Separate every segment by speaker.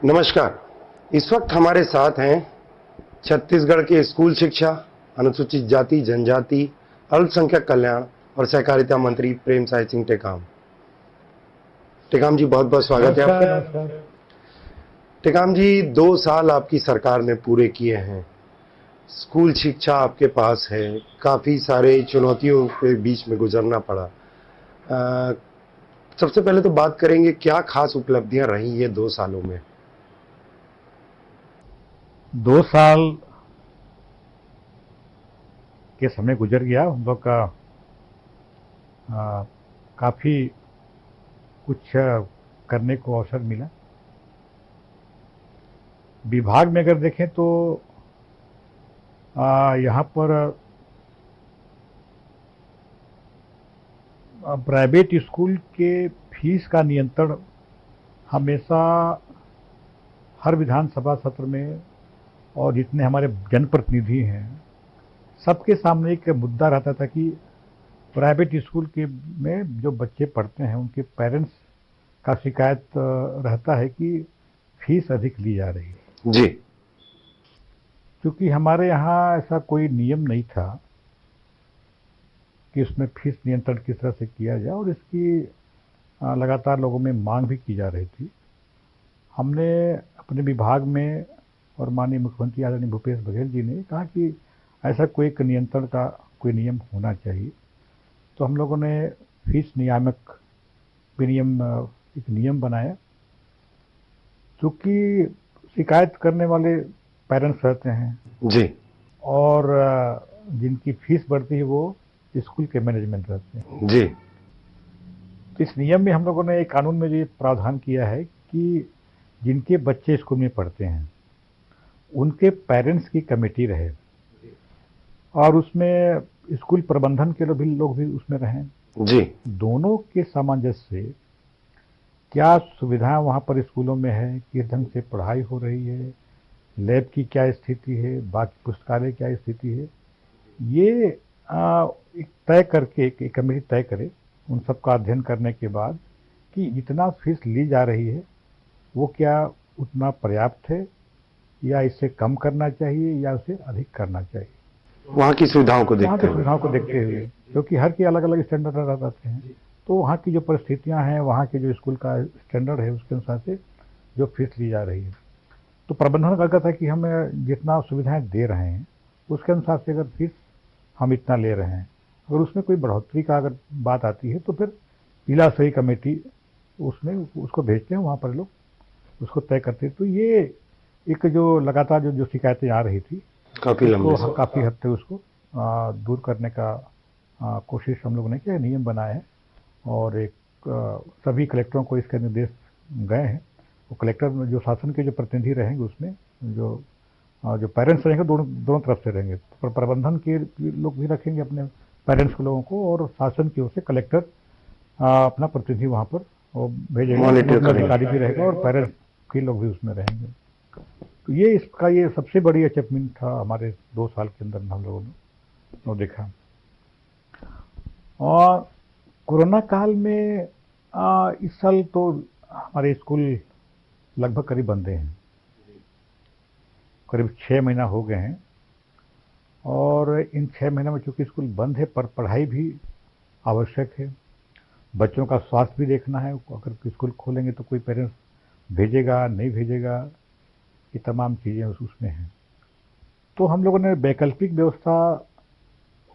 Speaker 1: नमस्कार। इस वक्त हमारे साथ हैं छत्तीसगढ़ के स्कूल शिक्षा, अनुसूचित जाति जनजाति, अल्पसंख्यक कल्याण और सहकारिता मंत्री प्रेमसाय सिंह टेकाम। टेकाम जी, बहुत बहुत स्वागत है आपका।
Speaker 2: नमस्कार।
Speaker 1: टेकाम जी, 2 साल आपकी सरकार ने पूरे किए हैं। स्कूल शिक्षा आपके पास है, काफी सारे चुनौतियों के बीच में गुजरना पड़ा। सबसे पहले तो बात करेंगे, क्या खास उपलब्धियां रही ये 2 सालों में?
Speaker 2: 2 साल के समय गुजर गया, हम लोग का काफ़ी कुछ करने को अवसर मिला। विभाग में अगर देखें तो यहाँ पर प्राइवेट स्कूल के फीस का नियंत्रण हमेशा हर विधानसभा सत्र में और जितने हमारे जनप्रतिनिधि हैं सबके सामने एक मुद्दा रहता था कि प्राइवेट स्कूल के में जो बच्चे पढ़ते हैं उनके पेरेंट्स का शिकायत रहता है कि फीस अधिक ली जा रही है।
Speaker 1: जी।
Speaker 2: क्योंकि हमारे यहाँ ऐसा कोई नियम नहीं था कि उसमें फीस नियंत्रण किस तरह से किया जाए, और इसकी लगातार लोगों में मांग भी की जा रही थी। हमने अपने विभाग में और माननीय मुख्यमंत्री आदरणीय भूपेश बघेल जी ने कहा कि ऐसा कोई एक नियंत्रण का कोई नियम होना चाहिए। तो हम लोगों ने फीस नियामक विनियम एक नियम बनाया। चूँकि शिकायत करने वाले पेरेंट्स रहते हैं
Speaker 1: जी।
Speaker 2: और जिनकी फीस बढ़ती है वो स्कूल के मैनेजमेंट रहते हैं।
Speaker 1: जी।
Speaker 2: तो इस नियम में हम लोगों ने एक कानून में ये प्रावधान किया है कि जिनके बच्चे स्कूल में पढ़ते हैं उनके पेरेंट्स की कमेटी रहे और उसमें स्कूल प्रबंधन के लोग भी उसमें रहें।
Speaker 1: जी।
Speaker 2: दोनों के सामंजस्य से क्या सुविधाएं वहाँ पर स्कूलों में है, किस ढंग से पढ़ाई हो रही है, लैब की क्या स्थिति है, बाकी पुस्तकालय क्या स्थिति है, ये एक तय करके एक कमेटी तय करे उन सब का अध्ययन करने के बाद कि जितना फीस ली जा रही है वो क्या उतना पर्याप्त है या इससे कम करना चाहिए या उसे अधिक करना चाहिए।
Speaker 1: वहाँ की सुविधाओं को
Speaker 2: वहाँ
Speaker 1: देखते
Speaker 2: की
Speaker 1: हुए।
Speaker 2: सुविधाओं को देखते हुए, क्योंकि हर के अलग अलग स्टैंडर्ड रहते हैं, तो वहाँ की जो परिस्थितियाँ हैं, वहाँ के जो स्कूल का स्टैंडर्ड है उसके अनुसार से जो फीस ली जा रही है। तो प्रबंधन का कहता है कि हमें जितना सुविधाएं दे रहे हैं उसके अनुसार से अगर फीस हम इतना ले रहे हैं, अगर उसमें कोई बढ़ोतरी का अगर बात आती है तो फिर जिला स्तरीय कमेटी उसमें उसको भेजते हैं, वहाँ पर लोग उसको तय करते हैं। तो ये एक जो लगातार जो शिकायतें आ रही थी
Speaker 1: काफी लंबे
Speaker 2: उसको काफ़ी हद तक उसको दूर करने का कोशिश हम लोगों ने किया, नियम बनाए हैं और एक सभी कलेक्टरों को इसके निर्देश गए हैं। वो कलेक्टर में जो शासन के जो प्रतिनिधि रहेंगे उसमें जो पेरेंट्स रहेंगे दोनों तरफ से रहेंगे, प्रबंधन के लोग भी रखेंगे अपने पेरेंट्स के लोगों को, और शासन की ओर से कलेक्टर अपना प्रतिनिधि वहाँ पर वो भेजेगा, अधिकारी भी रहेगा और पेरेंट्स के लोग भी उसमें रहेंगे। तो ये इसका ये सबसे बड़ी अचीवमेंट था हमारे 2 साल के अंदर हम लोगों ने देखा। और कोरोना काल में इस साल तो हमारे स्कूल लगभग करीब बंद हैं, करीब 6 महीना हो गए हैं, और इन 6 महीने में चूँकि स्कूल बंद है पर पढ़ाई भी आवश्यक है, बच्चों का स्वास्थ्य भी देखना है। अगर स्कूल खोलेंगे तो कोई पेरेंट्स भेजेगा नहीं भेजेगा, ये तमाम चीज़ें उसमें हैं। तो हम लोगों ने वैकल्पिक व्यवस्था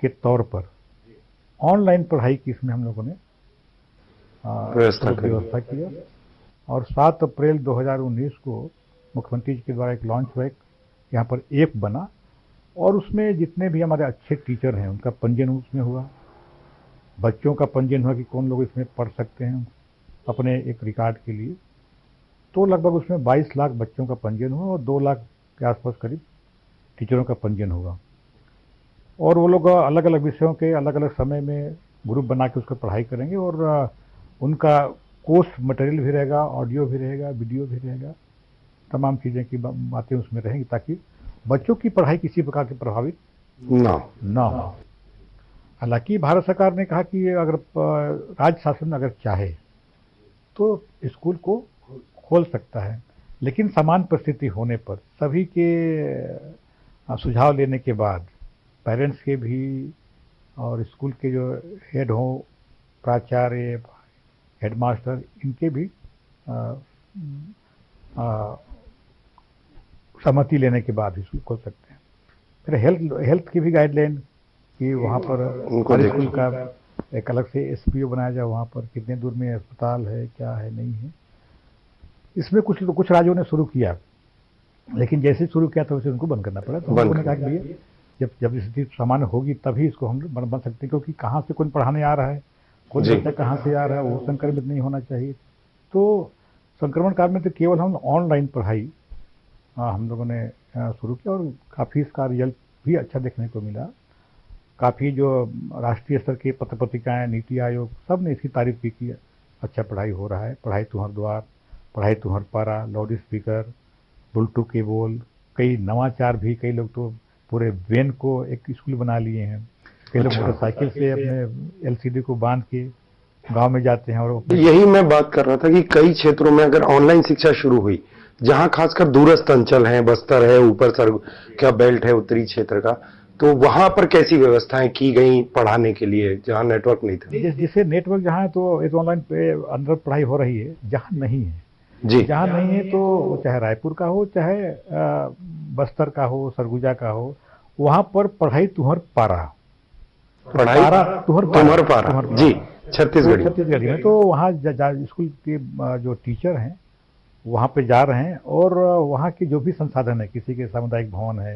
Speaker 2: के तौर पर ऑनलाइन पढ़ाई की इसमें हम लोगों ने व्यवस्था किया, और 7 अप्रैल 2019 को मुख्यमंत्री जी के द्वारा एक लॉन्च हुआ, यहाँ पर ऐप बना, और उसमें जितने भी हमारे अच्छे टीचर हैं उनका पंजीयन उसमें हुआ, बच्चों का पंजीयन हुआ कि कौन लोग इसमें पढ़ सकते हैं अपने एक रिकॉर्ड के लिए। तो लगभग उसमें 22 लाख बच्चों का पंजीयन हुआ और 2 लाख के आसपास करीब टीचरों का पंजीयन हुआ, और वो लोग अलग अलग विषयों के अलग अलग समय में ग्रुप बना के उसको पढ़ाई करेंगे, और उनका कोर्स मटेरियल भी रहेगा, ऑडियो भी रहेगा, वीडियो भी रहेगा, तमाम चीज़ें की बातें उसमें रहेंगी ताकि बच्चों की पढ़ाई किसी प्रकार की प्रभावित ना हो। हालांकि भारत सरकार ने कहा कि अगर राज्य शासन अगर चाहे तो स्कूल को खोल सकता है, लेकिन समान परिस्थिति होने पर सभी के सुझाव लेने के बाद पेरेंट्स के भी और स्कूल के जो हेड हो, प्राचार्य, हेडमास्टर, इनके भी अ, अ, सहमति लेने के बाद स्कूल खोल सकते हैं। फिर हेल्थ हेल्थ की भी गाइडलाइन कि वहाँ पर
Speaker 1: उनको
Speaker 2: हर
Speaker 1: देखो।
Speaker 2: स्कूल का एक अलग से एसपीओ बनाया जाए, वहाँ पर कितने दूर में अस्पताल है, क्या है, नहीं है। इसमें कुछ राज्यों ने शुरू किया, लेकिन जैसे शुरू किया था वैसे उनको बंद करना पड़ा। तो हम
Speaker 1: बंद
Speaker 2: लोगों ने कहा
Speaker 1: कर
Speaker 2: कि भैया जब जब स्थिति सामान्य होगी तभी इसको हम लोग बन सकते हैं, क्योंकि कहाँ से कोई पढ़ाने आ रहा है, कोई
Speaker 1: जी।
Speaker 2: बच्चा कहाँ से आ रहा है, वो संक्रमित नहीं होना चाहिए। तो संक्रमण काल में तो केवल हम ऑनलाइन पढ़ाई हम लोगों ने शुरू किया, और काफ़ी इसका रिजल्ट भी अच्छा देखने को मिला। काफ़ी जो राष्ट्रीय स्तर के पत्र पत्रिकाएं, नीति आयोग, सब ने इसकी तारीफ की कि अच्छा पढ़ाई हो रहा है, पढ़ाई तुम्हार द्वार, पढ़ाई तुम्हार पारा, लाउड स्पीकर, बुलटू के बोल, कई नवाचार भी। कई लोग तो पूरे वैन को एक स्कूल बना लिए हैं, कई लोग
Speaker 1: अच्छा।
Speaker 2: मोटरसाइकिल से अपने एलसीडी को बांध के गांव में जाते हैं और
Speaker 1: तो यही मैं बात कर रहा था कि कई क्षेत्रों में अगर ऑनलाइन शिक्षा शुरू हुई, जहां खासकर दूरस्थ अंचल है, बस्तर है, ऊपर सर क्या बेल्ट है उत्तरी क्षेत्र का, तो वहां पर कैसी व्यवस्थाएं की गई पढ़ाने के लिए जहां नेटवर्क नहीं था?
Speaker 2: जिससे नेटवर्क जहाँ है तो एक ऑनलाइन पे अंदर पढ़ाई हो रही है। जहाँ नहीं है,
Speaker 1: जी।
Speaker 2: जहाँ नहीं है तो वो चाहे रायपुर का हो, चाहे बस्तर का हो, सरगुजा का हो, वहाँ पर पढ़ाई तुहर पारा,
Speaker 1: पढ़ाई
Speaker 2: पारा तुहर
Speaker 1: तुम्हार
Speaker 2: पारा,
Speaker 1: पारा जी,
Speaker 2: तो
Speaker 1: छत्तीसगढ़ी।
Speaker 2: छत्तीसगढ़ी में तो वहाँ स्कूल के जो टीचर हैं वहाँ पे जा रहे हैं, और वहाँ के जो भी संसाधन है, किसी के सामुदायिक भवन है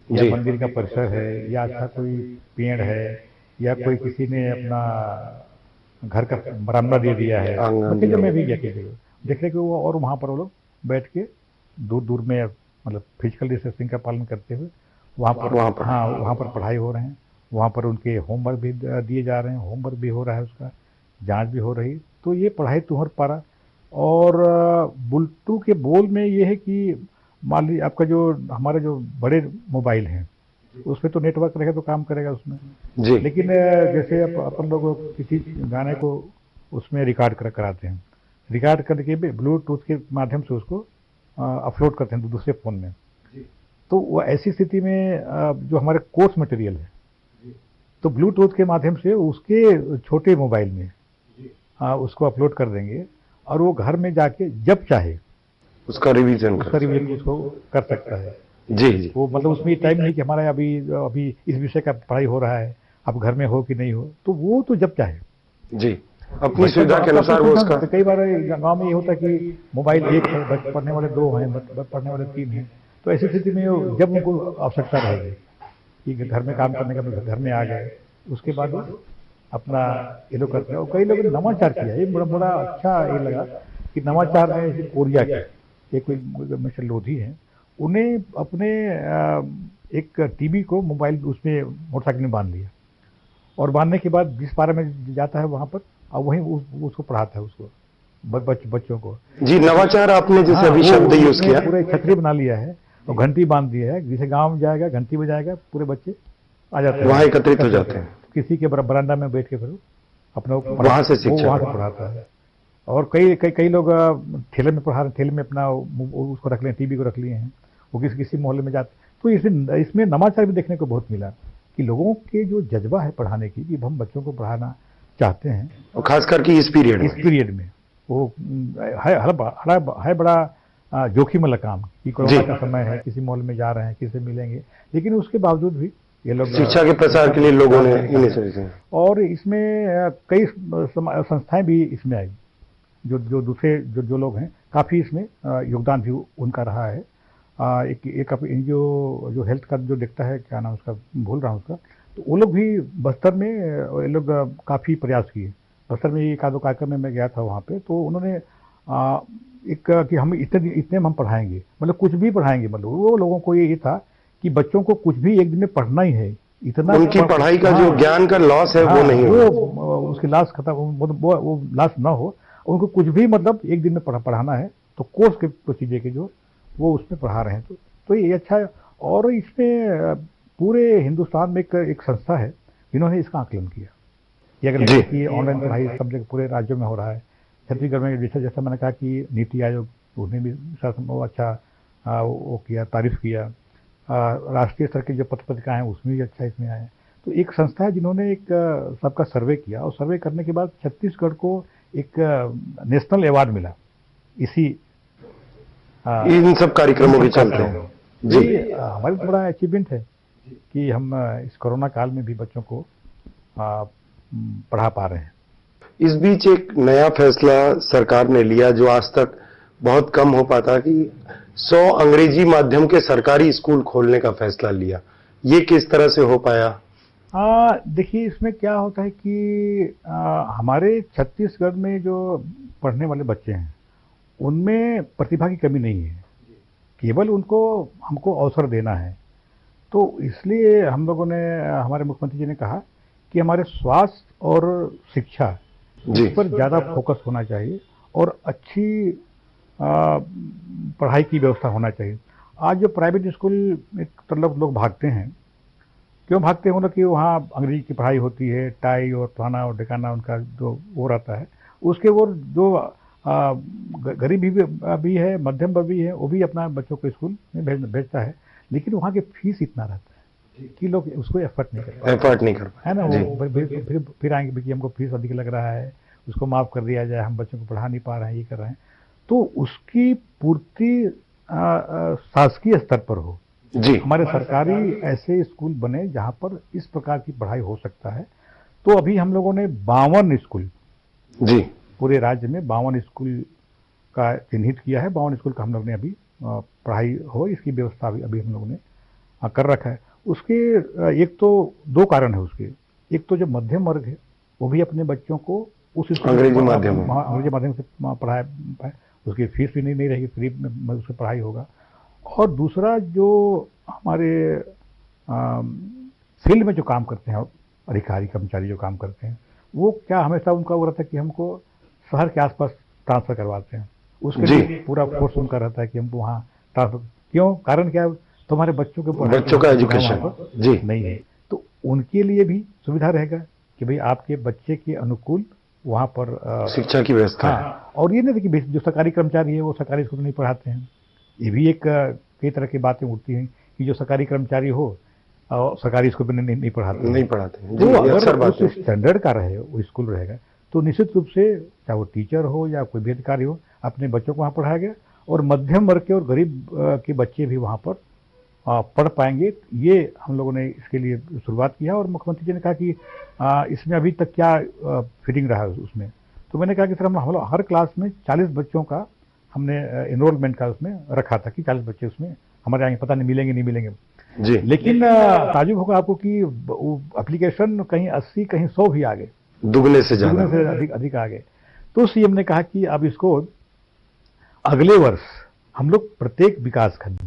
Speaker 2: या
Speaker 1: जी।
Speaker 2: मंदिर का परिसर है या अच्छा कोई पेड़ है या कोई किसी ने अपना घर का बरामदा दे दिया है,
Speaker 1: आंगन
Speaker 2: बच्चे
Speaker 1: दिया
Speaker 2: जब मैं
Speaker 1: हुआ।
Speaker 2: भी देख रहे कि वो, और वहाँ पर वो लोग बैठ के दूर दूर में मतलब फिजिकल डिस्टेंसिंग का पालन करते हुए वहाँ पर, हाँ, वहाँ पर पढ़ाई हो रहे हैं। वहाँ पर उनके होमवर्क भी दिए जा रहे हैं, होमवर्क भी हो रहा है, उसका जांच भी हो रही। तो ये पढ़ाई तुहर पारा। और बुलटू के बोल में ये है कि मान लीजिए आपका जो हमारे जो बड़े मोबाइल हैं उसमें तो नेटवर्क रहेगा तो काम करेगा उसमें,
Speaker 1: जी।
Speaker 2: लेकिन जैसे अपन लोग किसी गाने को उसमें रिकॉर्ड कराते हैं, रिकॉर्ड करके ब्लूटूथ के माध्यम से उसको अपलोड करते हैं दूसरे फ़ोन में। तो वो ऐसी स्थिति में जो हमारे कोर्स मटेरियल है तो ब्लूटूथ के माध्यम से उसके छोटे मोबाइल में उसको अपलोड कर देंगे, और वो घर में जाके जब चाहे
Speaker 1: उसका रिवीजन
Speaker 2: उसको कर सकता है।
Speaker 1: जी जी।
Speaker 2: वो मतलब उसमें टाइम नहीं कि हमारा अभी अभी इस विषय का पढ़ाई हो रहा है, आप घर में हो कि नहीं हो, तो वो तो जब चाहे
Speaker 1: जी, अपनी सुविधा के अनुसार वो उसका।
Speaker 2: कई बार गांव में ये होता है कि मोबाइल एक है, पढ़ने वाले दो हैं, पढ़ने वाले तीन हैं, तो ऐसी स्थिति में जब उनको आवश्यकता रहेगी कि घर में काम करने का घर में आ गए, उसके बाद वो अपना ये लोग करते हैं। और कई लोगों ने नवाचार किया, ये बड़ा बड़ा अच्छा ये लगा कि नवाचार में कोरिया के एक कोई मिस्टर लोधी हैं, उन्हें अपने एक टीवी को मोबाइल उसमें मोटरसाइकिल में बांध लिया, और बांधने के बाद जिस पारा में जाता है वहाँ पर और वहीं उसको पढ़ाता है उसको बच्चों को।
Speaker 1: जी, नवाचार आपने जैसे अभी शब्द यूज किया,
Speaker 2: पूरे छतरी बना लिया है और घंटी बांध दिया है, जिसे गांव में जाएगा घंटी बजाएगा, पूरे बच्चे आ जाते हैं,
Speaker 1: वहाँ एकत्रित हो जाते हैं।
Speaker 2: किसी के बरामदा में बैठ के फिर अपना
Speaker 1: वहाँ से शिक्षा
Speaker 2: वहाँ से पढ़ाता है। और कई लोग ठेले में पढ़ा रहे, ठेले में अपना उसको रख लिए, टीवी को रख लिए हैं, वो किसी मोहल्ले में जाते। तो इसमें नवाचार भी देखने को बहुत मिला कि लोगों के जो जज्बा है पढ़ाने की, कि हम बच्चों को पढ़ाना चाहते हैं,
Speaker 1: और खास करके इस पीरियड में
Speaker 2: वो है बड़ा जोखिम वाला काम कि कोरोना का समय है, किसी मॉल में जा रहे हैं, किसी मिलेंगे, लेकिन उसके बावजूद भी ये लोग
Speaker 1: शिक्षा के प्रसार के लिए लोगों ने इनिशिएटिव।
Speaker 2: और इसमें कई संस्थाएं भी इसमें आई, जो दूसरे जो लोग हैं, काफ़ी इसमें योगदान भी उनका रहा है। एक एनजीओ जो हेल्थ का जो देखता है, क्या नाम उसका भूल रहा हूँ उसका, तो वो लोग भी बस्तर में ये लोग काफ़ी प्रयास किए। बस्तर में एक आधो कार्यक्रम में मैं गया था वहाँ पे, तो उन्होंने एक कि हम इतने हम पढ़ाएंगे, मतलब कुछ भी पढ़ाएंगे, मतलब वो लोगों को ये था कि बच्चों को कुछ भी एक दिन में पढ़ना ही है, इतना
Speaker 1: उनकी पढ़ाई का जो ज्ञान का लॉस है वो नहीं हो,
Speaker 2: उसकी लॉस खत्म, वो लॉस ना हो, उनको कुछ भी मतलब एक दिन में पढ़ाना है, तो कोर्स के प्रोसीजर के जो वो उसमें पढ़ा रहे हैं। तो ये अच्छा है। और इसमें पूरे हिंदुस्तान में एक संस्था है जिन्होंने इसका आकलन किया कि अगर ऑनलाइन पढ़ाई सब जगह पूरे राज्यों में हो रहा है। छत्तीसगढ़ में जैसा मैंने कहा कि नीति आयोग उन्हें भी वो अच्छा वो किया, तारीफ किया। राष्ट्रीय स्तर की जो पत्र पत्रिकाएं हैं उसमें भी अच्छा इसमें आया। तो एक संस्था है जिन्होंने एक सबका सर्वे किया, और सर्वे करने के बाद छत्तीसगढ़ को एक नेशनल अवार्ड मिला इसी
Speaker 1: इन सब कार्यक्रमों के चलते हैं जी।
Speaker 2: हमारी तो बड़ा अचीवमेंट है कि हम इस कोरोना काल में भी बच्चों को पढ़ा पा रहे हैं।
Speaker 1: इस बीच एक नया फैसला सरकार ने लिया जो आज तक बहुत कम हो पाता, कि 100 अंग्रेजी माध्यम के सरकारी स्कूल खोलने का फैसला लिया। ये किस तरह से हो पाया?
Speaker 2: देखिए, इसमें क्या होता है कि हमारे छत्तीसगढ़ में जो पढ़ने वाले बच्चे हैं उनमें प्रतिभा की कमी नहीं है, केवल उनको हमको अवसर देना है। तो इसलिए हम लोगों ने, हमारे मुख्यमंत्री जी ने कहा कि हमारे स्वास्थ्य और शिक्षा इस पर ज़्यादा फोकस होना चाहिए और अच्छी पढ़ाई की व्यवस्था होना चाहिए। आज जो प्राइवेट स्कूल में मतलब लोग भागते हैं, क्यों भागते हैं? कि वहाँ अंग्रेजी की पढ़ाई होती है, टाई और फलाना और ढिकाना उनका जो वो रहता है, उसके वो जो गरीब भी है, मध्यम वर्ग भी है, वो भी अपना बच्चों को स्कूल में भेजता है, लेकिन वहाँ के फीस इतना रहता है कि लोग उसको एफर्ट नहीं कर पाते, है ना। वो फिर आएंगे कि हमको फीस अधिक लग रहा है, उसको माफ़ कर दिया जाए, हम बच्चों को पढ़ा नहीं पा रहे हैं, ये कर रहे हैं। तो उसकी पूर्ति शासकीय स्तर पर हो जी। हमारे सरकारी ऐसे स्कूल बने जहाँ पर इस प्रकार की पढ़ाई हो सकता है। तो अभी हम लोगों ने 52 स्कूल जी पूरे राज्य में 52 स्कूल का चिन्हित किया है। 52 स्कूल का हम लोग ने अभी पढ़ाई हो, इसकी व्यवस्था अभी हम लोगों ने कर रखा है। उसके एक तो 2 कारण है उसके। एक तो जो मध्यम वर्ग है वो भी अपने बच्चों को उस अंग्रेजी माध्यम से पढ़ाए, उसकी फीस भी नहीं रहेगी, फ्री में उसकी पढ़ाई होगा। और दूसरा, जो हमारे फील्ड में जो काम करते हैं अधिकारी कर्मचारी जो काम करते हैं, वो क्या हमेशा उनका वो रहता है कि हमको शहर के आसपास ट्रांसफ़र करवाते हैं। उसके लिए पूरा फोर्स उनका रहता है कि हमको वहाँ ट्रांसफ़र। क्यों? कारण क्या है? तुम्हारे बच्चों का एजुकेशन जी नहीं है, तो उनके लिए भी सुविधा रहेगा कि भाई आपके बच्चे के अनुकूल वहाँ पर शिक्षा की व्यवस्था है। और ये नहीं कि जो सरकारी कर्मचारी है वो सरकारी स्कूल नहीं पढ़ाते हैं। ये भी एक कई तरह की बातें उठती हैं कि जो सरकारी कर्मचारी हो और सरकारी स्कूल में नहीं पढ़ाते। तो अगर उस स्टैंडर्ड का रहे, वो स्कूल रहेगा, तो निश्चित रूप से चाहे वो टीचर हो या कोई भी अधिकारी हो, अपने बच्चों को वहाँ पढ़ाया गया और मध्यम वर्ग के और गरीब के बच्चे भी वहाँ पर पढ़ पाएंगे। ये हम लोगों ने इसके लिए शुरुआत किया। और मुख्यमंत्री जी ने कहा कि इसमें अभी तक क्या फिटिंग रहा है उसमें। तो मैंने कहा कि सर, हम हर क्लास में 40 बच्चों का हमने एनरोलमेंट का उसमें रखा था कि 40 बच्चे उसमें हमारे आएंगे, पता नहीं मिलेंगे नहीं मिलेंगे जी। लेकिन ताजुब होगा आपको कि एप्लीकेशन कहीं 80 कहीं 100 भी आ गए, दुगने से अधिक आ गए। तो सीएम ने कहा कि अब इसको अगले वर्ष हम लोग प्रत्येक विकास खंड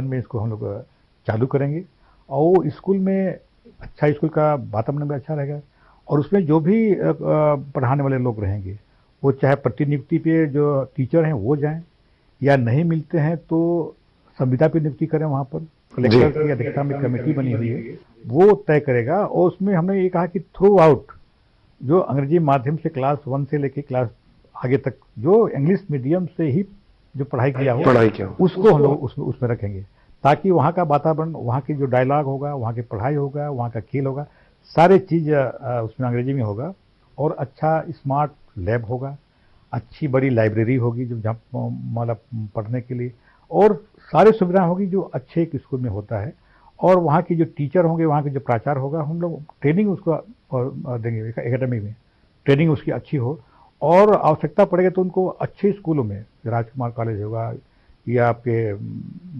Speaker 2: में इसको हम लोग चालू करेंगे। और वो स्कूल में अच्छा, स्कूल का वातावरण भी अच्छा रहेगा और उसमें जो भी पढ़ाने वाले लोग रहेंगे, वो चाहे प्रतिनियुक्ति पे जो टीचर हैं वो जाएं, या नहीं मिलते हैं तो संविदा पे नियुक्ति करें। वहाँ पर कलेक्टर की अध्यक्षता में कमेटी बनी हुई है, वो तय करेगा। और उसमें हमने ये कहा कि थ्रू आउट जो अंग्रेजी माध्यम से क्लास 1 से लेकर क्लास आगे तक जो इंग्लिश मीडियम से ही जो पढ़ाई किया हो उसको हम लोग उसमें रखेंगे, ताकि वहाँ का वातावरण, वहाँ की जो डायलॉग होगा, वहाँ की पढ़ाई होगा, वहाँ का खेल होगा, सारे चीज़ उसमें अंग्रेजी में होगा। और अच्छा स्मार्ट लैब होगा, अच्छी बड़ी लाइब्रेरी होगी जो जहाँ मतलब पढ़ने के लिए, और सारी सुविधा होगी जो अच्छे एक स्कूल में होता है। और वहाँ के जो टीचर होंगे, वहाँ के जो प्राचार्य होगा, हम लोग ट्रेनिंग उसको देंगे, एकेडमिक में ट्रेनिंग उसकी अच्छी हो। और आवश्यकता पड़ेगा तो उनको अच्छे स्कूलों में, राजकुमार कॉलेज होगा या आपके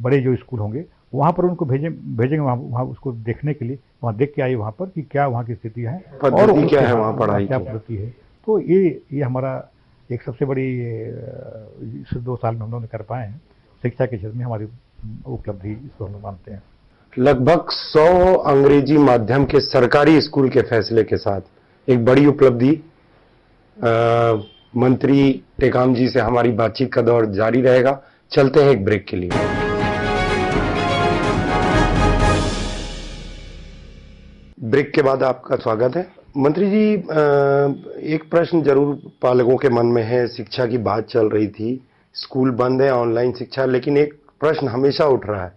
Speaker 2: बड़े जो स्कूल होंगे, वहाँ पर उनको भेजेंगे वहाँ उसको देखने के लिए, वहाँ देख के आइए वहाँ पर कि क्या वहाँ की स्थिति है और क्या है वहाँ पढ़ाई क्या पद्धति है। तो ये हमारा एक सबसे बड़ी इस 2 साल में हम लोग ने कर पाए हैं शिक्षा के क्षेत्र में, हमारी उपलब्धि इसको हम लोग मानते हैं।
Speaker 1: लगभग 100 अंग्रेजी माध्यम के सरकारी स्कूल के फैसले के साथ एक बड़ी उपलब्धि। मंत्री टेकाम जी से हमारी बातचीत का दौर जारी रहेगा। चलते हैं एक ब्रेक के लिए। ब्रेक के बाद आपका स्वागत है। मंत्री जी, एक प्रश्न जरूर पालकों के मन में है। शिक्षा की बात चल रही थी, स्कूल बंद है, ऑनलाइन शिक्षा, लेकिन एक प्रश्न हमेशा उठ रहा है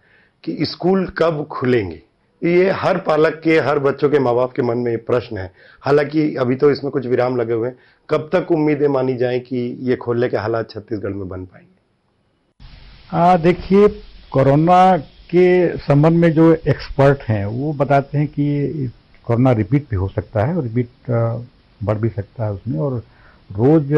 Speaker 1: कि स्कूल कब खुलेंगे। ये हर पालक के, हर बच्चों के माँ बाप के मन में ये प्रश्न है। हालांकि अभी तो इसमें कुछ विराम लगे हुए हैं। कब तक उम्मीदें मानी जाए कि ये खोलने के हालात छत्तीसगढ़ में बन पाएंगे?
Speaker 2: देखिए, कोरोना के संबंध में जो एक्सपर्ट हैं वो बताते हैं कि कोरोना रिपीट भी हो सकता है और रिपीट बढ़ भी सकता है उसमें। और रोज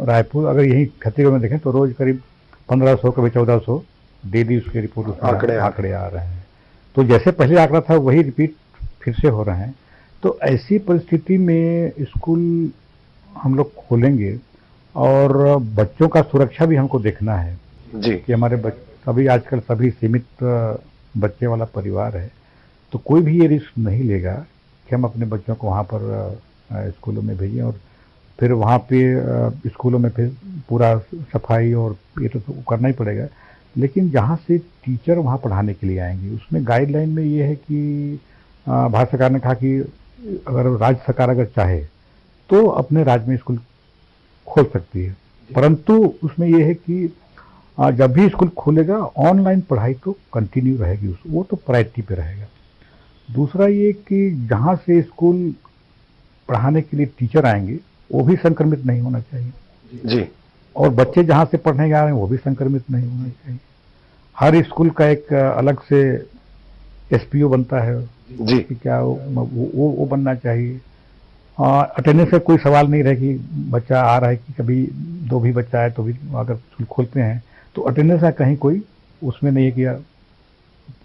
Speaker 2: रायपुर, अगर यही छत्तीसगढ़ में देखें तो रोज करीब 1500 कभी 1400 डेली उसके रिपोर्ट उसमें आंकड़े आ रहे हैं। तो जैसे पहले आंकड़ा था वही रिपीट फिर से हो रहे हैं। तो ऐसी परिस्थिति में स्कूल हम लोग खोलेंगे और बच्चों का सुरक्षा भी हमको देखना है
Speaker 1: जी।
Speaker 2: कि हमारे अभी आजकल सभी सीमित बच्चे वाला परिवार है, तो कोई भी ये रिस्क नहीं लेगा कि हम अपने बच्चों को वहाँ पर स्कूलों में भेजें और फिर वहाँ पे स्कूलों में फिर पूरा सफाई और ये तो करना ही पड़ेगा। लेकिन जहाँ से टीचर वहाँ पढ़ाने के लिए आएंगे उसमें गाइडलाइन में ये है कि भारत सरकार ने कहा कि अगर राज्य सरकार अगर चाहे तो अपने राज्य में स्कूल खोल सकती है, परंतु उसमें यह है कि जब भी स्कूल खोलेगा ऑनलाइन पढ़ाई तो कंटिन्यू रहेगी, वो तो प्रायोरिटी पे रहेगा। दूसरा ये कि जहाँ से स्कूल पढ़ाने के लिए टीचर आएंगे वो भी संक्रमित नहीं होना चाहिए
Speaker 1: जी।
Speaker 2: और बच्चे जहाँ से पढ़ने आ रहे हैं वो भी संक्रमित नहीं होना चाहिए। हर स्कूल का एक अलग से एसपीओ बनता है
Speaker 1: जी।
Speaker 2: कि क्या वो बनना चाहिए। अटेंडेंस का कोई सवाल नहीं रहे कि बच्चा आ रहा है कि कभी दो भी बच्चा है तो भी अगर स्कूल खोलते हैं तो अटेंडेंस का कहीं कोई उसमें नहीं है कि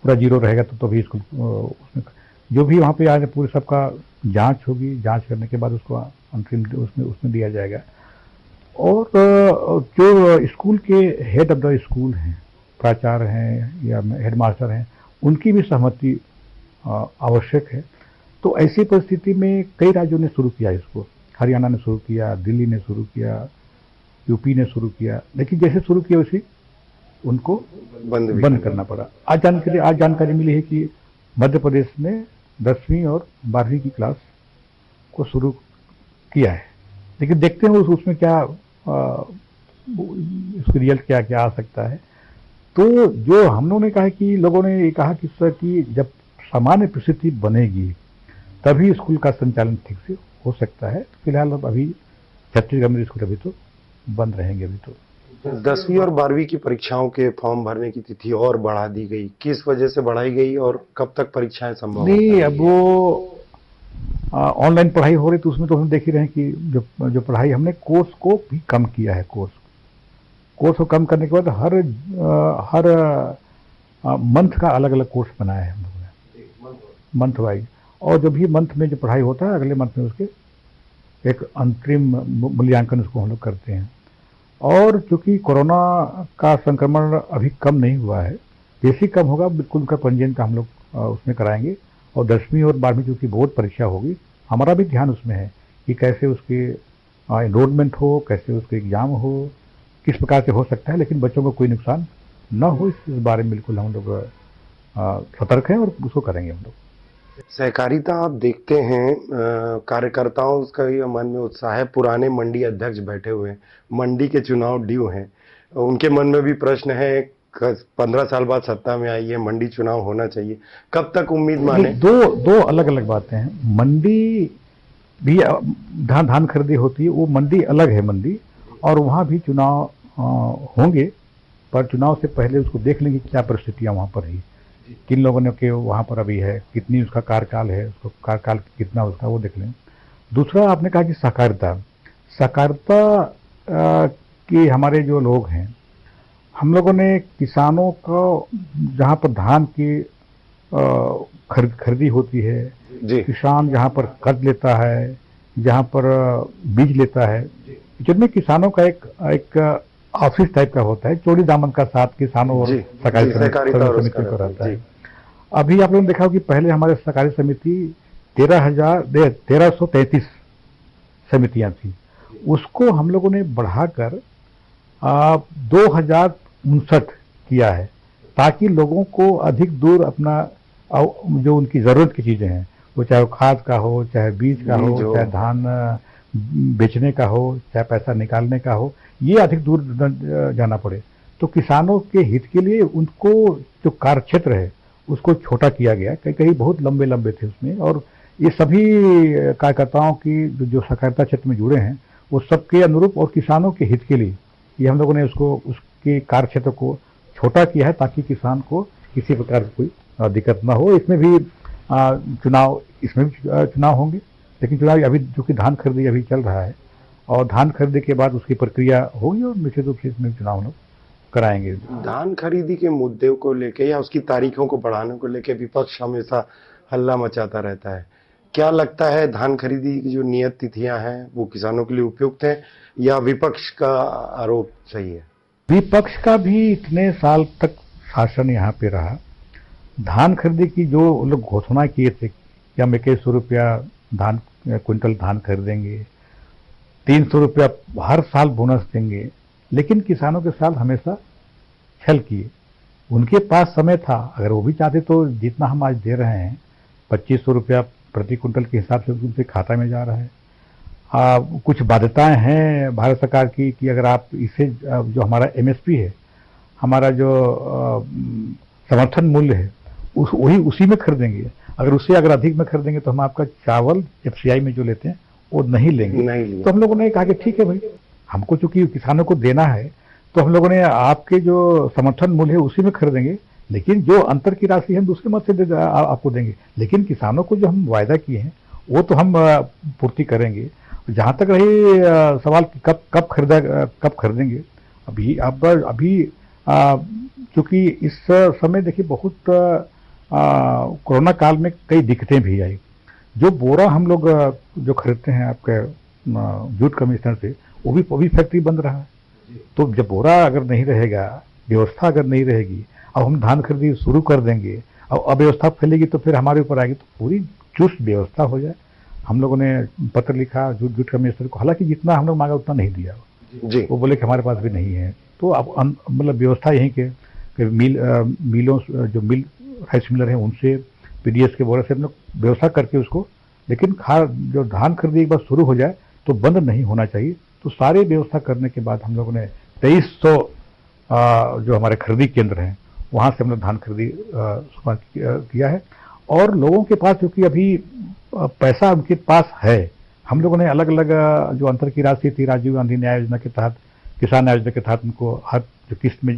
Speaker 2: पूरा जीरो रहेगा तो भी स्कूल उसमें जो भी वहाँ पे आज पूरे सबका जांच होगी, जांच करने के बाद उसको अंतिम उसमें दिया जाएगा। और जो स्कूल के हेड ऑफ द स्कूल हैं, प्राचार्य हैं या हेडमास्टर हैं, उनकी भी सहमति आवश्यक है। तो ऐसी परिस्थिति में कई राज्यों ने शुरू किया इसको, हरियाणा ने शुरू किया, दिल्ली ने शुरू किया, यूपी ने शुरू किया, लेकिन जैसे शुरू किया वैसे उनको बंद करना पड़ा। आज जानकारी मिली है कि मध्य प्रदेश में 10वीं और 12वीं की क्लास को शुरू किया है, लेकिन देखते हैं उसमें क्या उसका रिजल्ट क्या आ सकता है। तो जो हम लोगों ने कहा कि लोगों ने ये कहा कि सर कि जब सामान्य परिस्थिति बनेगी तभी स्कूल का संचालन ठीक से हो सकता है। फिलहाल अब अभी छत्तीसगढ़ में स्कूल अभी तो बंद रहेंगे। अभी तो
Speaker 1: 10वीं और 12वीं की परीक्षाओं के फॉर्म भरने की तिथि और बढ़ा दी गई, किस वजह से बढ़ाई गई और कब तक परीक्षाएं संभव
Speaker 2: नहीं? अब वो ऑनलाइन पढ़ाई हो रही तो उसमें तो हम देख ही रहे हैं कि जो पढ़ाई हमने कोर्स को भी कम किया है। कोर्स को कम करने के बाद हर मंथ का अलग अलग कोर्स बनाया है हम लोगों ने, मंथ वाइज। और जो भी मंथ में जो पढ़ाई होता है अगले मंथ में उसके एक अंतरिम मूल्यांकन उसको हम लोग करते हैं। और चूंकि कोरोना का संक्रमण अभी कम नहीं हुआ है, जैसे कम होगा बिल्कुल उनका पंजीयन का हम लोग उसमें कराएंगे। और 10वीं और 12वीं चूंकि बोर्ड परीक्षा होगी, हमारा भी ध्यान उसमें है कि कैसे उसके एनरोलमेंट हो, कैसे उसके एग्जाम हो, किस प्रकार से हो सकता है, लेकिन बच्चों को कोई नुकसान न हो इस बारे में बिल्कुल हम लोग सतर्क हैं और उसको करेंगे हम लोग।
Speaker 1: सहकारिता आप देखते हैं, कार्यकर्ताओं का ये मन में उत्साह है। पुराने मंडी अध्यक्ष बैठे हुए हैं, मंडी के चुनाव ड्यू हैं, उनके मन में भी प्रश्न है। 15 साल बाद सत्ता में आई है, मंडी चुनाव होना चाहिए, कब तक उम्मीद माने?
Speaker 2: दो अलग अलग बातें हैं। मंडी भी धान खरीदी होती है, वो मंडी अलग है मंडी, और वहाँ भी चुनाव होंगे, पर चुनाव से पहले उसको देख लेंगे क्या परिस्थितियाँ वहाँ पर है, किन लोगों ने के वहाँ पर अभी है, कितनी उसका कार्यकाल है, उसको कार्यकाल कितना उसका वो देख लें। दूसरा आपने कहा कि सहकारिता के हमारे जो लोग हैं, हम लोगों ने किसानों को जहाँ पर धान की खरीदी होती है, किसान जहाँ पर कर्ज लेता है, जहाँ पर बीज लेता है, जिनमें किसानों का एक ऑफिस टाइप का होता है, चोरी दामन का साथ किसानों और सहकारी समिति को रहता है। अभी आप लोगों ने देखा कि पहले हमारे सहकारी समिति 1333 समितियां थी, उसको हम लोगों ने बढ़ाकर 2059 किया है, ताकि लोगों को अधिक दूर अपना जो उनकी जरूरत की चीजें हैं वो चाहे वो खाद का हो, चाहे बीज का
Speaker 1: बीज
Speaker 2: हो,
Speaker 1: हो।
Speaker 2: चाहे धान बेचने का हो, चाहे पैसा निकालने का हो, ये अधिक दूर न जाना पड़े। तो किसानों के हित के लिए उनको जो कार्य क्षेत्र है उसको छोटा किया गया, कहीं कहीं बहुत लंबे लंबे थे उसमें, और ये सभी कार्यकर्ताओं की जो सहकारिता क्षेत्र में जुड़े हैं वो सबके अनुरूप और किसानों के हित के लिए ये हम लोगों ने उसको उसके कार्य क्षेत्र को छोटा किया है, ताकि किसान को किसी प्रकार की कोई दिक्कत ना हो। इसमें भी चुनाव इसमें भी चुनाव होंगे, लेकिन चुनाव अभी जो कि धान खरीदी अभी चल रहा है, और धान खरीदने के बाद उसकी प्रक्रिया होगी और निश्चित रूप से इसमें भी चुनाव हम लोग कराएंगे।
Speaker 1: धान खरीदी के मुद्दे को लेके या उसकी तारीखों को बढ़ाने को लेके विपक्ष हमेशा हल्ला मचाता रहता है। क्या लगता है धान खरीदी की जो नियत तिथियां हैं वो किसानों के लिए उपयुक्त है या विपक्ष का आरोप सही है?
Speaker 2: विपक्ष का भी इतने साल तक शासन यहाँ पे रहा। धान खरीदी की जो लोग घोषणा किए थे कि हम 2100 रुपया धान क्विंटल धान खरीदेंगे, 300 रुपया हर साल बोनस देंगे, लेकिन किसानों के साथ हमेशा छल किए। उनके पास समय था, अगर वो भी चाहते तो जितना हम आज दे रहे हैं 2500 रुपया प्रति क्विंटल के हिसाब से उनके खाता में जा रहा है। कुछ बाध्यताएं हैं भारत सरकार की कि अगर आप इसे जो हमारा एमएसपी है, हमारा जो समर्थन मूल्य है, वही उसी में खरीदेंगे। अगर उससे अगर अधिक में खरीदेंगे तो हम आपका चावल एफसीआई में जो लेते हैं वो नहीं लेंगे। तो हम लोगों ने कहा कि ठीक है भाई, हमको चूंकि किसानों को देना है तो हम लोगों ने आपके जो समर्थन मूल्य है उसी में खरीदेंगे, लेकिन जो अंतर की राशि हम दूसरे मत से आपको देंगे, लेकिन किसानों को जो हम वायदा किए हैं वो तो हम पूर्ति करेंगे। जहां तक रही सवाल कि कब खरीदेंगे, अभी चूंकि इस समय देखिए बहुत कोरोना काल में कई दिक्कतें भी आई। जो बोरा हम लोग जो खरीदते हैं आपके जूट कमिश्नर से, वो भी फैक्ट्री बंद रहा है। तो जब बोरा अगर नहीं रहेगा, व्यवस्था अगर नहीं रहेगी, अब हम धान खरीदी शुरू कर देंगे, अब अव्यवस्था फैलेगी तो फिर हमारे ऊपर आएगी। तो पूरी चुस्त व्यवस्था हो जाए। हम लोगों ने पत्र लिखा जूट कमिश्नर को, हालांकि जितना हम लोग मांगा उतना नहीं दिया जी। वो बोले कि हमारे पास भी नहीं है। तो अब मतलब व्यवस्था यहीं के मिलों जो मिल राइस मिलर हैं उनसे, पीडीएस के बोरा से हम लोग व्यवस्था करके उसको, लेकिन जो धान खरीदी एक बार शुरू हो जाए तो बंद नहीं होना चाहिए। तो सारे व्यवस्था करने के बाद हम लोगों ने 2300 जो हमारे खरीदी केंद्र हैं वहाँ से हम लोग धान खरीदी शुरुआत किया है। और लोगों के पास क्योंकि अभी पैसा उनके पास है, हम लोगों ने अलग अलग जो अंतर की राशि थी राजीव गांधी न्याय योजना के तहत, किसान न्याय योजना के तहत उनको हर जो किस्त में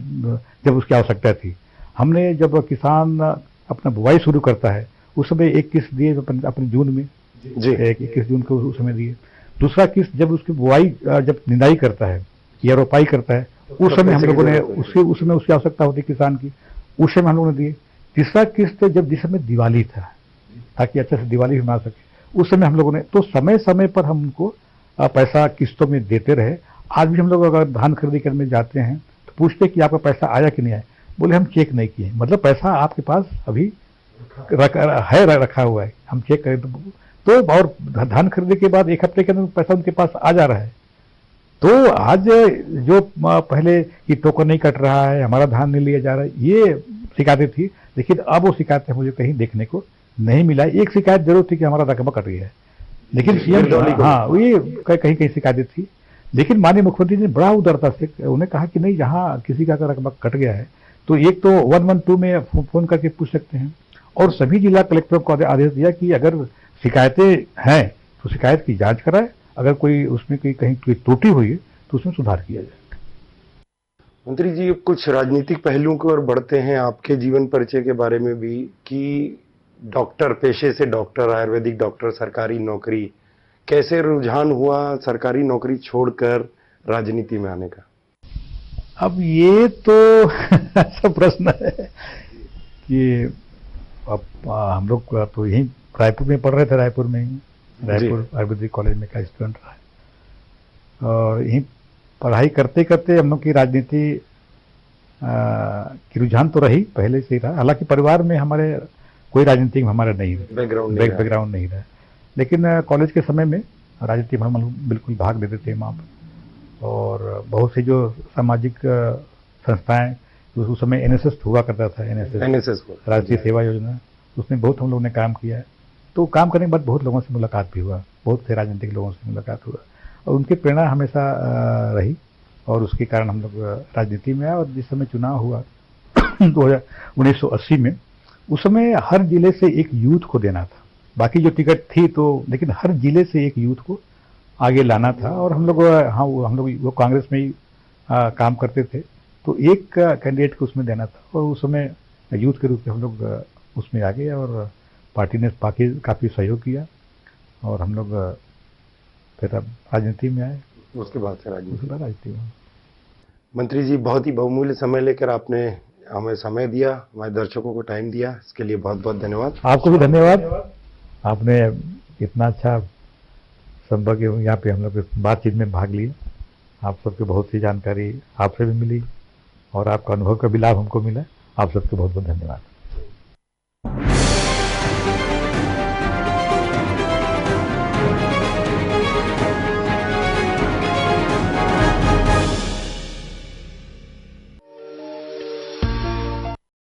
Speaker 2: जब उसकी आवश्यकता थी, हमने जब किसान अपना बुआई शुरू करता है उस समय एक किस्त दिए अपने जून में जी, 21 जून को उस समय दिए। दूसरा किस्त जब उसकी बुआई जब निंदाई करता है या रोपाई करता है उस समय हम लोगों ने उस समय उसकी आवश्यकता होती किसान की, उस समय हम लोगों ने दिए। तीसरा किस्त जब जिस समय दिवाली था, ताकि अच्छे से दिवाली भी मना सके, उस समय हम लोगों ने, तो समय समय पर हम उनको पैसा किस्तों में देते रहे। आज भी हम लोग अगर धान खरीदी करने जाते हैं तो पूछते कि आपका पैसा आया कि नहीं आया, बोले हम चेक नहीं किए। मतलब पैसा आपके पास अभी रखा हुआ है, हम चेक करें तो और धान खरीदी के बाद 1 हफ्ते के अंदर पैसा उनके पास आ जा रहा है। तो आज जो पहले कि टोकन नहीं कट रहा है, हमारा धान नहीं लिया जा रहा है, ये शिकायतें थी, लेकिन अब वो शिकायतें मुझे कहीं देखने को नहीं मिला। एक शिकायत जरूर थी कि हमारा रकबा कट गया है, लेकिन सीएम ये कहीं कहीं शिकायतें थी, लेकिन माननीय मुख्यमंत्री ने बड़ा उदारता से उन्हें कहा कि नहीं, जहाँ किसी का रकबा कट गया है तो एक तो 112 में फोन करके पूछ सकते हैं, और सभी जिला कलेक्टरों को आदेश दिया कि अगर शिकायतें हैं तो शिकायत की जांच कराए, अगर कोई उसमें कहीं कोई त्रुटि हुई है तो उसमें सुधार किया जाए।
Speaker 1: मंत्री जी, कुछ राजनीतिक पहलुओं की ओर बढ़ते हैं, आपके जीवन परिचय के बारे में भी, कि डॉक्टर, पेशे से डॉक्टर, आयुर्वेदिक डॉक्टर, सरकारी नौकरी, कैसे रुझान हुआ सरकारी नौकरी छोड़कर राजनीति में आने का?
Speaker 2: अब ये तो ऐसा प्रश्न है कि अब हम लोग तो यहीं रायपुर में पढ़ रहे थे, रायपुर में ही, रायपुर आयुर्वेदिक कॉलेज में का स्टूडेंट रहा है, और यहीं पढ़ाई करते करते हम लोग की राजनीति की रुझान तो रही, पहले से ही रहा। हालांकि परिवार में हमारे कोई राजनीति में हमारा नहीं बैकग्राउंड नहीं रहा, लेकिन कॉलेज के समय में राजनीति में हम बिल्कुल भाग लेते थे वहाँ पर। और बहुत से जो सामाजिक संस्थाएं, उस समय एनएसएस हुआ करता था, एनएसएस राष्ट्रीय सेवा योजना, उसमें बहुत हम लोगों ने काम किया है। तो काम करने के बाद बहुत लोगों से मुलाकात भी हुआ, बहुत से राजनीतिक लोगों से मुलाकात हुआ और उनकी प्रेरणा हमेशा रही और उसके कारण हम लोग राजनीति में आए। और जिस समय चुनाव हुआ 1980 में, उस समय हर जिले से एक यूथ को देना था, बाकी जो टिकट थी तो, लेकिन हर जिले से एक यूथ को आगे लाना था और हम लोग वो कांग्रेस में ही काम करते थे, तो एक कैंडिडेट को उसमें देना था और उस समय यूथ के रूप में हम लोग उसमें आ गए और पार्टी ने काफ़ी सहयोग किया और हम लोग फिर अब राजनीति में आए।
Speaker 1: उसके बाद से
Speaker 2: राजनीति में।
Speaker 1: मंत्री जी, बहुत ही बहुमूल्य समय लेकर आपने हमें समय दिया, हमारे दर्शकों को टाइम दिया, इसके लिए बहुत बहुत धन्यवाद।
Speaker 2: आपको भी धन्यवाद, आपने इतना अच्छा संभव यहाँ पे हम लोग बातचीत में भाग लिया। आप सबके बहुत सी जानकारी आपसे भी मिली और आपका अनुभव का भी लाभ हमको मिला। आप सबको बहुत बहुत धन्यवाद।